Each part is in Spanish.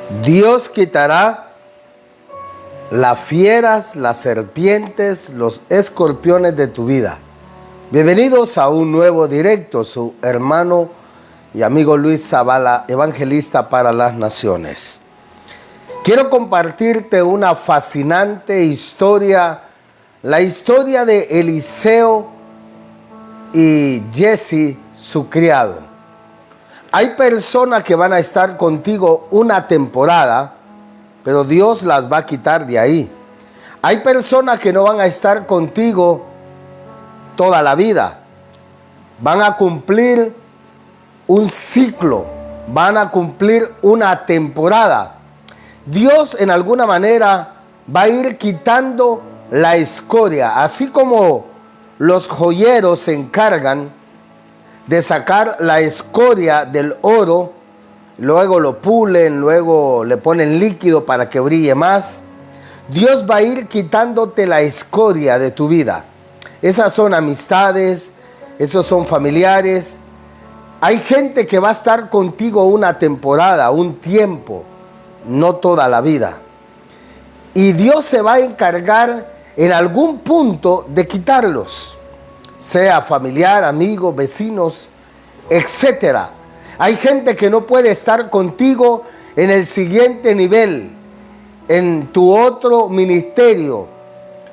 Dios quitará las fieras, las serpientes, los escorpiones de tu vida. Bienvenidos a un nuevo directo, su hermano y amigo Luis Zavala, evangelista para las naciones. Quiero compartirte una fascinante historia, la historia de Eliseo y Jesse, su criado. Hay personas que van a estar contigo una temporada, pero Dios las va a quitar de ahí. Hay personas que no van a estar contigo toda la vida. Van a cumplir un ciclo, van a cumplir una temporada. Dios en alguna manera va a ir quitando la escoria, así como los joyeros se encargan de sacar la escoria del oro, luego lo pulen, luego le ponen líquido para que brille más. Dios va a ir quitándote la escoria de tu vida. Esas son amistades, esos son familiares. Hay gente que va a estar contigo una temporada, un tiempo, no toda la vida. Y Dios se va a encargar en algún punto de quitarlos, sea familiar, amigos, vecinos, etcétera. Hay gente que no puede estar contigo en el siguiente nivel, en tu otro ministerio,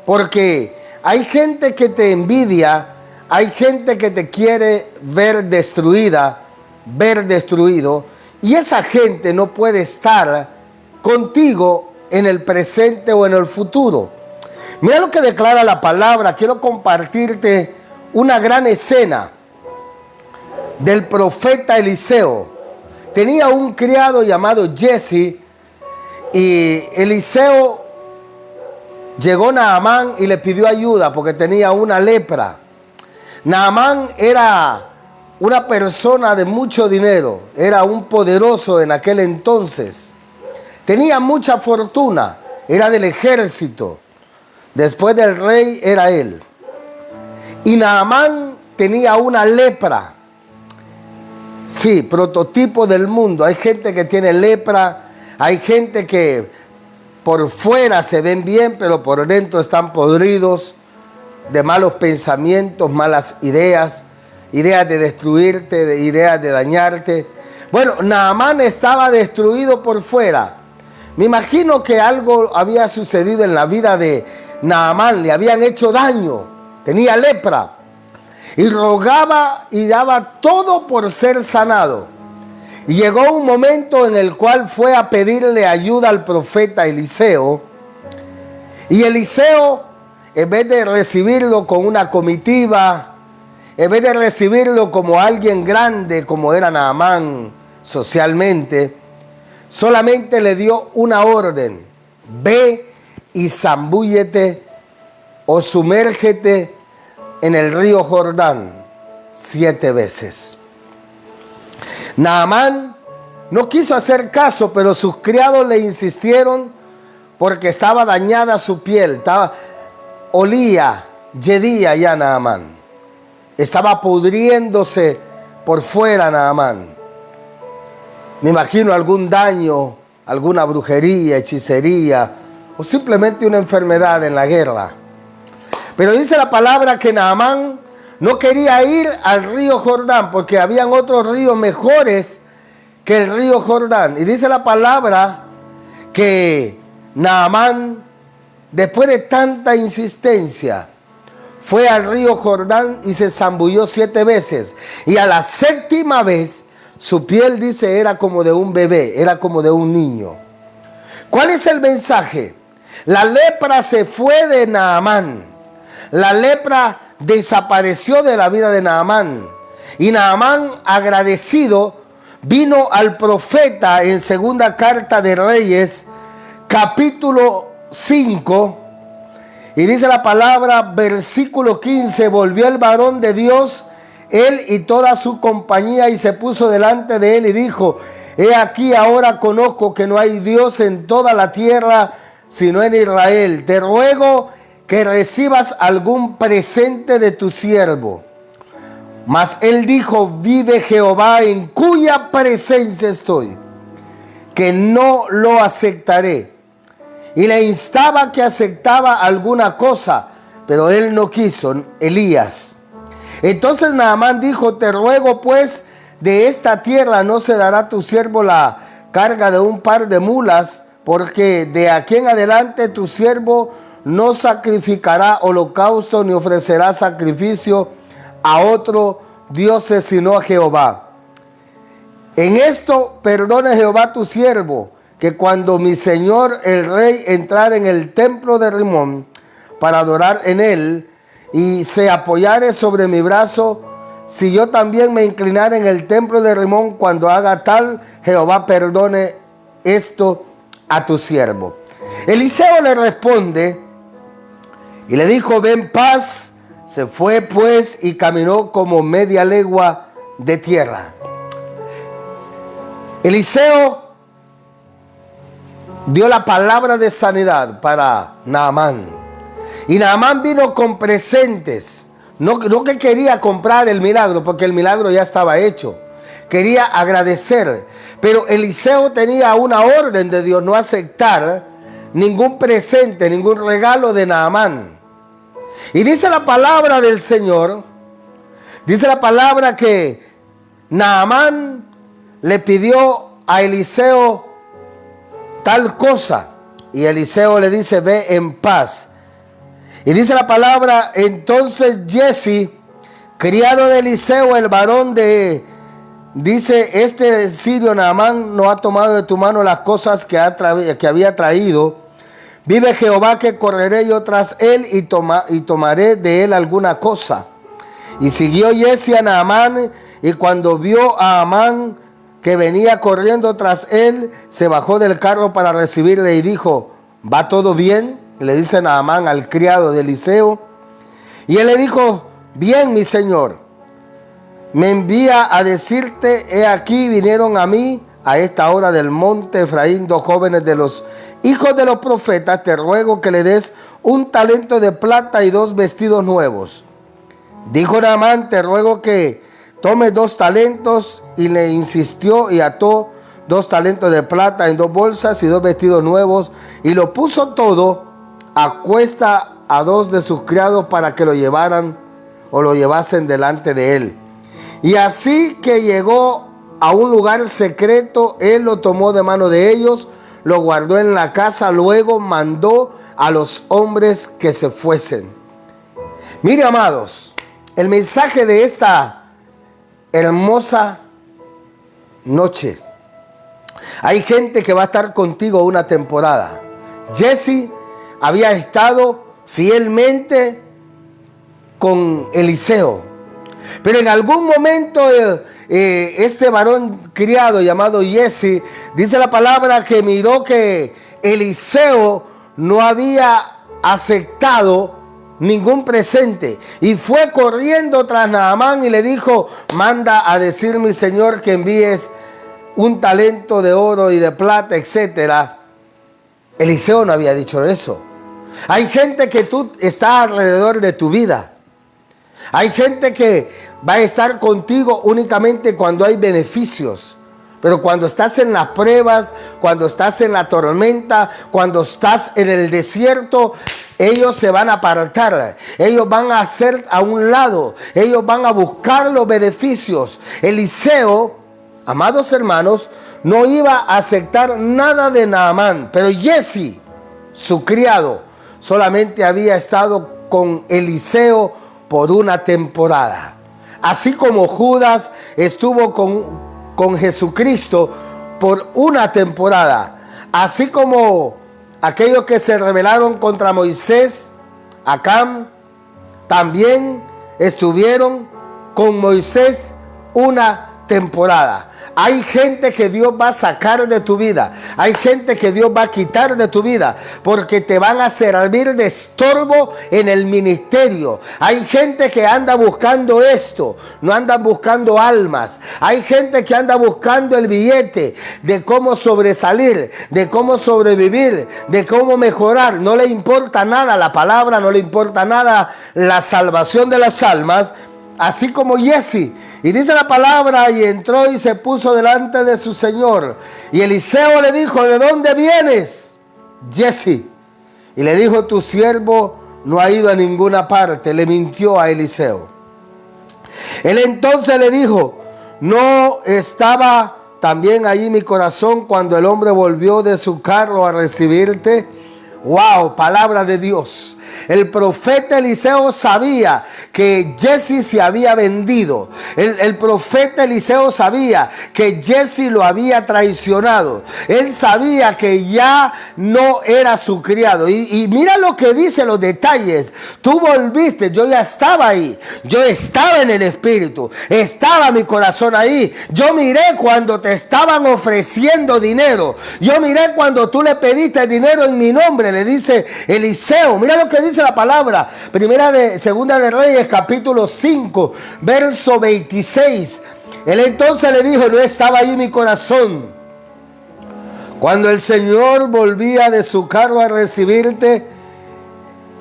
porque hay gente que te envidia, hay gente que te quiere ver destruida, ver destruido, y esa gente no puede estar contigo en el presente o en el futuro. Mira lo que declara la palabra. Quiero compartirte una gran escena del profeta Eliseo. Tenía un criado llamado Jesse, y Eliseo llegó a Naamán y le pidió ayuda porque tenía una lepra. Naamán era una persona de mucho dinero, era un poderoso en aquel entonces, tenía mucha fortuna, era del ejército, después del rey era él. Y Naamán tenía una lepra. Sí, prototipo del mundo. Hay gente que tiene lepra, hay gente que por fuera se ven bien, pero por dentro están podridos de malos pensamientos, malas ideas, ideas de destruirte, ideas de dañarte. Bueno, Naamán estaba destruido por fuera. Me imagino que algo había sucedido en la vida de Naamán, le habían hecho daño, tenía lepra. Y rogaba y daba todo por ser sanado. Y llegó un momento en el cual fue a pedirle ayuda al profeta Eliseo. Y Eliseo, en vez de recibirlo con una comitiva, en vez de recibirlo como alguien grande, como era Naamán socialmente, solamente le dio una orden: ve y zambúllete o sumérgete en el río Jordán 7 veces. Naamán no quiso hacer caso, pero sus criados le insistieron porque estaba dañada su piel, olía, yedía ya Naamán. Estaba pudriéndose por fuera Naamán. Me imagino algún daño, alguna brujería, hechicería o simplemente una enfermedad en la guerra. Pero dice la palabra que Naamán no quería ir al río Jordán porque habían otros ríos mejores que el río Jordán. Y dice la palabra que Naamán, después de tanta insistencia, fue al río Jordán y se zambulló 7 veces. Y a la 7ª vez, su piel, dice, era como de un bebé, era como de un niño. ¿Cuál es el mensaje? La lepra se fue de Naamán. La lepra desapareció de la vida de Naamán. Y Naamán, agradecido, vino al profeta en segunda carta de Reyes, capítulo 5. Y dice la palabra, versículo 15, volvió el varón de Dios, él y toda su compañía, y se puso delante de él y dijo: he aquí, ahora conozco que no hay Dios en toda la tierra sino en Israel. Te ruego que recibas algún presente de tu siervo. Mas él dijo: vive Jehová, en cuya presencia estoy, que no lo aceptaré. Y le instaba que aceptaba alguna cosa, pero él no quiso, Elías. Entonces Naamán dijo: te ruego pues, de esta tierra no se dará a tu siervo la carga de un par de mulas, porque de aquí en adelante tu siervo no sacrificará holocausto ni ofrecerá sacrificio a otro dioses sino a Jehová. En esto perdone Jehová tu siervo, que cuando mi señor el rey entrare en el templo de Rimón para adorar en él, y se apoyare sobre mi brazo, si yo también me inclinare en el templo de Rimón, cuando haga tal, Jehová perdone esto a tu siervo. Eliseo le responde y le dijo: ven paz. Se fue pues y caminó como media legua de tierra. Eliseo dio la palabra de sanidad para Naamán. Y Naamán vino con presentes. No que quería comprar el milagro, porque el milagro ya estaba hecho. Quería agradecer. Pero Eliseo tenía una orden de Dios: no aceptar ningún presente, ningún regalo de Naamán. Y dice la palabra del Señor, dice la palabra que Naamán le pidió a Eliseo tal cosa. Y Eliseo le dice: ve en paz. Y dice la palabra: entonces Jesse, criado de Eliseo, el varón dice: este sirio Naamán no ha tomado de tu mano las cosas que había traído. Vive Jehová que correré yo tras él y tomaré de él alguna cosa. Y siguió Jesse a Naamán, y cuando vio a Amán que venía corriendo tras él, se bajó del carro para recibirle y dijo: ¿va todo bien? Le dice Naamán al criado de Eliseo. Y él le dijo: bien, mi señor. Me envía a decirte: he aquí vinieron a mí a esta hora del monte Efraín 2 jóvenes de los hijos de los profetas. Te ruego que le des un talento de plata y 2 vestidos nuevos. Dijo Naamán: te ruego que tome 2 talentos. Y le insistió y ató 2 talentos de plata en 2 bolsas y 2 vestidos nuevos. Y lo puso todo a cuesta a 2 de sus criados para que lo llevaran o lo llevasen delante de él. Y así que llegó a un lugar secreto, él lo tomó de mano de ellos, lo guardó en la casa, luego mandó a los hombres que se fuesen. Mire, amados, el mensaje de esta hermosa noche. Hay gente que va a estar contigo una temporada. Jesse había estado fielmente con Eliseo, pero en algún momento este varón criado llamado Jesse, dice la palabra que miró que Eliseo no había aceptado ningún presente y fue corriendo tras Naamán y le dijo: manda a decir mi señor que envíes un talento de oro y de plata, etcétera. Eliseo no había dicho eso. Hay gente que tú estás alrededor de tu vida. Hay gente que va a estar contigo únicamente cuando hay beneficios. Pero cuando estás en las pruebas, cuando estás en la tormenta, cuando estás en el desierto, ellos se van a apartar. Ellos van a hacer a un lado. Ellos van a buscar los beneficios. Eliseo, amados hermanos, no iba a aceptar nada de Naamán. Pero Jesse, su criado, solamente había estado con Eliseo por una temporada. Así como Judas estuvo con Jesucristo por una temporada. Así como aquellos que se rebelaron contra Moisés, Acán, también estuvieron con Moisés una temporada. Hay gente que Dios va a sacar de tu vida. Hay gente que Dios va a quitar de tu vida porque te van a servir de estorbo en el ministerio. Hay gente que anda buscando esto, no andan buscando almas. Hay gente que anda buscando el billete de cómo sobresalir, de cómo sobrevivir, de cómo mejorar. No le importa nada la palabra, no le importa nada la salvación de las almas. Así como Jesse Y dice la palabra, y entró y se puso delante de su señor. Y Eliseo le dijo, ¿de dónde vienes, Giezi? Y le dijo, tu siervo no ha ido a ninguna parte. Le mintió a Eliseo. Él entonces le dijo, ¿no estaba también allí mi corazón cuando el hombre volvió de su carro a recibirte? ¡Wow! Palabra de Dios. El profeta Eliseo sabía que Giezi se había vendido. El profeta Eliseo sabía que Giezi lo había traicionado. Él sabía que ya no era su criado. Y mira lo que dice, los detalles. Tú volviste, yo ya estaba ahí. Yo estaba en el espíritu. Estaba mi corazón ahí. Yo miré cuando te estaban ofreciendo dinero. Yo miré cuando tú le pediste dinero en mi nombre, le dice Eliseo. Mira lo que dice la palabra, Segunda de Reyes, capítulo 5, verso 26. Él entonces le dijo, no estaba ahí mi corazón cuando el Señor volvía de su carro a recibirte.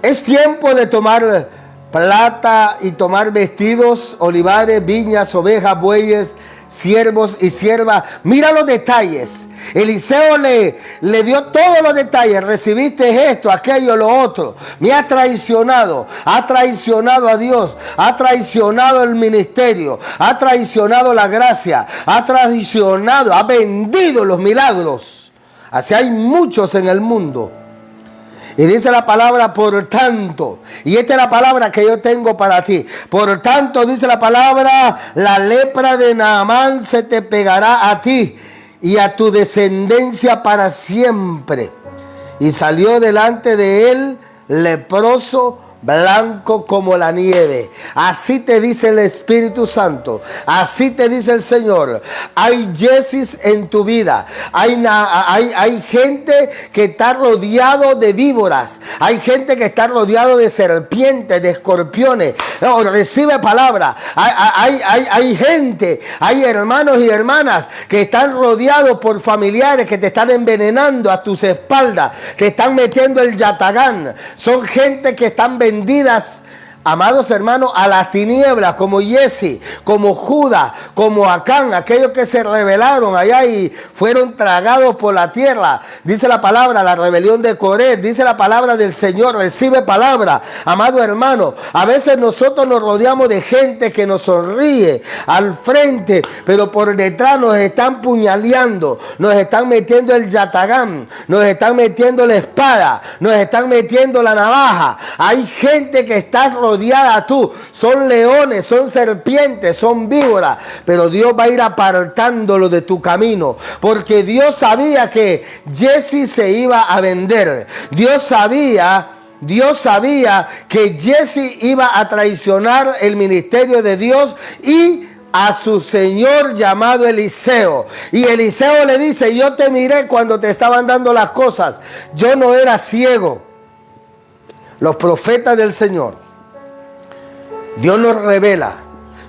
Es tiempo de tomar plata y tomar vestidos, olivares, viñas, ovejas, bueyes, siervos y siervas. Mira los detalles. Eliseo le dio todos los detalles. Recibiste esto, aquello, lo otro. Me ha traicionado a Dios, ha traicionado el ministerio, ha traicionado la gracia, ha traicionado, ha vendido los milagros. Así hay muchos en el mundo. Y dice la palabra, por tanto, y esta es la palabra que yo tengo para ti. Por tanto, dice la palabra, la lepra de Naamán se te pegará a ti y a tu descendencia para siempre. Y salió delante de él leproso, blanco como la nieve. Así te dice el Espíritu Santo. Así te dice el Señor. Hay Giezis en tu vida. Hay gente que está rodeado de víboras. Hay gente que está rodeado de serpientes, de escorpiones. No, recibe palabra. Hay gente, hay hermanos y hermanas que están rodeados por familiares que te están envenenando a tus espaldas. Te están metiendo el yatagán. Son gente que están vendidas, amados hermanos, a las tinieblas, como Giezi, como Judá, como Acán, aquellos que se rebelaron allá y fueron tragados por la tierra. Dice la palabra, la rebelión de Coré, dice la palabra del Señor. Recibe palabra, amado hermano. A veces nosotros nos rodeamos de gente que nos sonríe al frente, pero por detrás nos están puñaleando, nos están metiendo el yatagán, nos están metiendo la espada, nos están metiendo la navaja. Hay gente que está rodeada tú, son leones, son serpientes, son víboras, pero Dios va a ir apartándolo de tu camino, porque Dios sabía que Giezi se iba a vender. Dios sabía que Giezi iba a traicionar el ministerio de Dios y a su señor llamado Eliseo. Y Eliseo le dice, yo te miré cuando te estaban dando las cosas, yo no era ciego. Los profetas del Señor, Dios nos revela,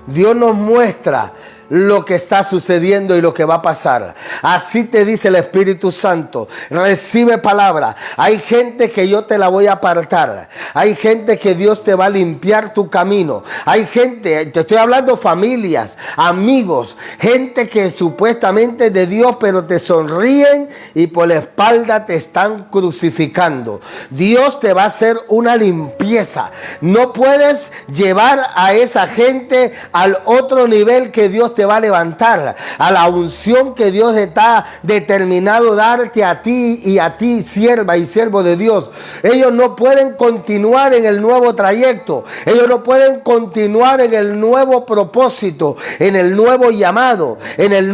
Dios nos muestra lo que está sucediendo y lo que va a pasar. Así te dice el Espíritu Santo. Recibe palabra. Hay gente que yo te la voy a apartar. Hay gente que Dios te va a limpiar tu camino. Hay gente, te estoy hablando familias, amigos, gente que supuestamente es de Dios, pero te sonríen y por la espalda te están crucificando. Dios te va a hacer una limpieza. No puedes llevar a esa gente al otro nivel que Dios te va a levantar, a la unción que Dios está determinado darte a ti y a ti, sierva y siervo de Dios. Ellos no pueden continuar en el nuevo trayecto, ellos no pueden continuar en el nuevo propósito, en el nuevo llamado, en el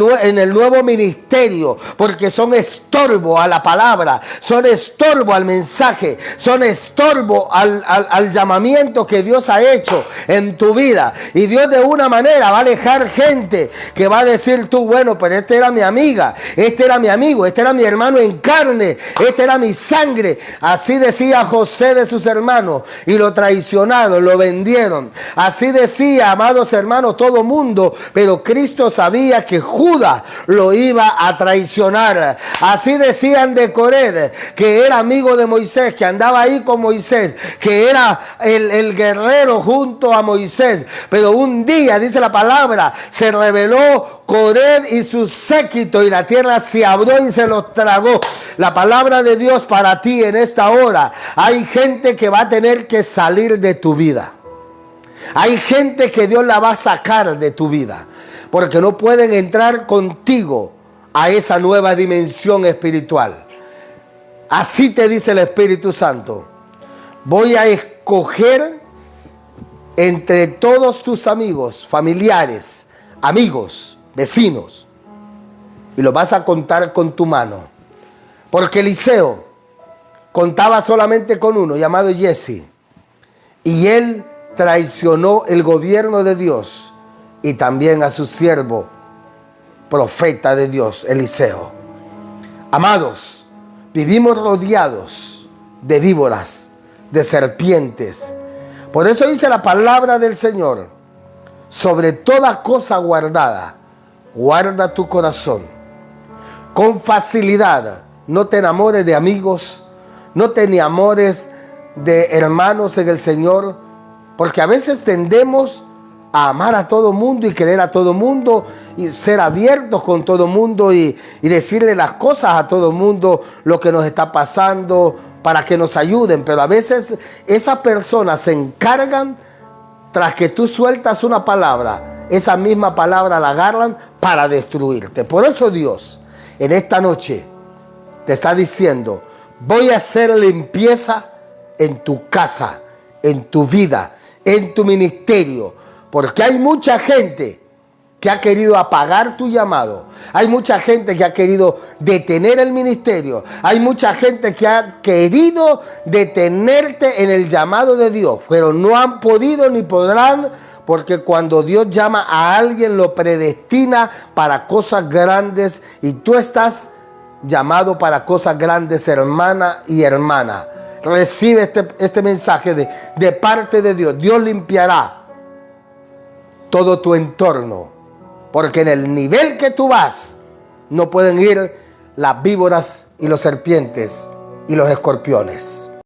nuevo ministerio, porque son estorbo a la palabra, son estorbo al mensaje, son estorbo al llamamiento que Dios ha hecho en tu vida. Y Dios de una manera va a alejar gente gente que va a decir tú, bueno, pero este era mi amiga, este era mi amigo, este era mi hermano en carne, este era mi sangre. Así decía José de sus hermanos y lo traicionaron, lo vendieron. Así decía, amados hermanos, todo mundo, pero Cristo sabía que Judas lo iba a traicionar. Así decían de Coré, que era amigo de Moisés, que andaba ahí con Moisés, que era el guerrero junto a Moisés. Pero un día, dice la palabra, se rebeló Coré y su séquito y la tierra se abrió y se los tragó. La palabra de Dios para ti en esta hora: hay gente que va a tener que salir de tu vida. Hay gente que Dios la va a sacar de tu vida, porque no pueden entrar contigo a esa nueva dimensión espiritual. Así te dice el Espíritu Santo: voy a escoger entre todos tus amigos, familiares, amigos, vecinos, y los vas a contar con tu mano. Porque Eliseo contaba solamente con uno, llamado Jesse, y él traicionó el gobierno de Dios y también a su siervo, profeta de Dios, Eliseo. Amados, vivimos rodeados de víboras, de serpientes. Por eso dice la palabra del Señor: sobre toda cosa guardada, guarda tu corazón. Con facilidad, no te enamores de amigos, no te enamores de hermanos en el Señor, porque a veces tendemos a amar a todo mundo y querer a todo mundo y ser abiertos con todo mundo y decirle las cosas a todo mundo, lo que nos está pasando, para que nos ayuden. Pero a veces esas personas se encargan, tras que tú sueltas una palabra, esa misma palabra la agarran para destruirte. Por eso Dios en esta noche te está diciendo: voy a hacer limpieza en tu casa, en tu vida, en tu ministerio, porque hay mucha gente que ha querido apagar tu llamado. Hay mucha gente que ha querido detener el ministerio. Hay mucha gente que ha querido detenerte en el llamado de Dios, pero no han podido ni podrán, porque cuando Dios llama a alguien lo predestina para cosas grandes, y tú estás llamado para cosas grandes, hermana y hermana. Recibe este mensaje de parte de Dios. Dios limpiará todo tu entorno, porque en el nivel que tú vas no pueden ir las víboras y los serpientes y los escorpiones.